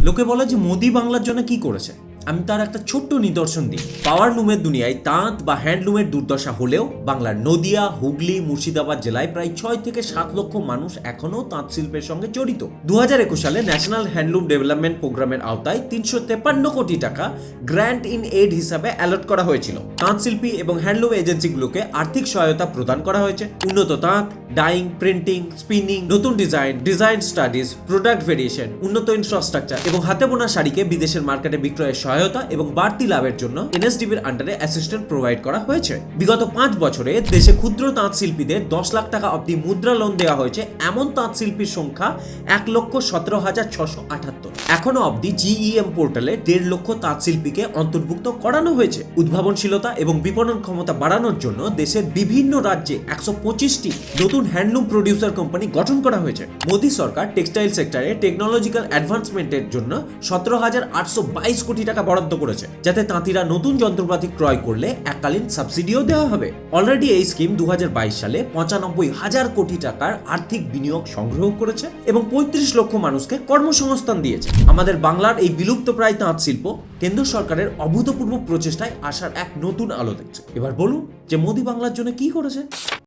লোকে বলে যে মোদি বাংলার জন্য কি করেছে, আমি তার একটা ছোট্ট নিদর্শন দিই। পাওয়ারলুমের দুনিয়ায় তাঁত বা হ্যান্ডলুমের দুর্দশা হলেও বাংলার নদিয়া, হুগলি, মুর্শিদাবাদ জেলায় প্রায় 6 থেকে 7 লক্ষ মানুষ এখনও তাঁত শিল্পের সঙ্গে জড়িত। 2021 সালে ন্যাশনাল হ্যান্ডলুম ডেভেলপমেন্ট প্রোগ্রামের আওতায় 353 কোটি টাকা গ্র্যান্ট ইন এড হিসাবে অ্যালট করা হয়েছিল। তাঁত শিল্পী এবং হ্যান্ডলুম এজেন্সিগুলোকে আর্থিক সহায়তা প্রদান করা হয়েছে। উন্নত তাঁত, ডাইং, প্রিন্টিং, স্পিনিং, নতুন ডিজাইন স্টাডিজ, প্রোডাক্ট ভেরিয়েশন, উন্নত ইনফ্রাস্ট্রাকচার এবং হাতে বোনা শাড়িকে বিদেশের মার্কেটে বিক্রয়ের সহায়তা এবং বাড়তি লাভের জন্য এনএসডিবির আন্ডারে অ্যাসিস্ট্যান্ট প্রোভাইড করা হয়েছে। বিগত 5 বছরে দেশে ক্ষুদ্র তাঁত শিল্পীদের 10 লাখ টাকা অবধি মুদ্রা লোন দেওয়া হয়েছে। এমন তাঁত শিল্পীর সংখ্যা 1,17,678। এখনো অবধি জিইএম পোর্টালে 1.5 লক্ষ তাঁত শিল্পীকে অন্তর্ভুক্ত করানো হয়েছে। উদ্ভাবনশীলতা এবং বিপণন ক্ষমতা বাড়ানোর জন্য দেশের বিভিন্ন রাজ্যে 125টি নতুন হ্যান্ডলুম প্রডিউসার কোম্পানি গঠন করা হয়েছে। মোদী সরকার টেক্সটাইল সেক্টরে টেকনোলজিক্যাল অ্যাডভান্সমেন্টের জন্য 17,822 কোটি টাকা বরাদ্দ করেছে, যাতে তাঁতিরা নতুন যন্ত্রপাতি ক্রয় করলে এককালীন সাবসিডিও দেওয়া হবে। অলরেডি এই স্কিম 2022 সালে 95,000 কোটি টাকার আর্থিক বিনিয়োগ সংগ্রহ করেছে এবং 35 লক্ষ মানুষকে কর্মসংস্থান দিয়েছে। আমাদের বাংলার এই বিলুপ্তপ্রায় তাঁত শিল্প কেন্দ্র সরকারের অভূতপূর্ব প্রচেষ্টায় আসার এক নতুন আলো দেখছে। এবার বলুন যে মোদী বাংলার জন্য কি করেছে।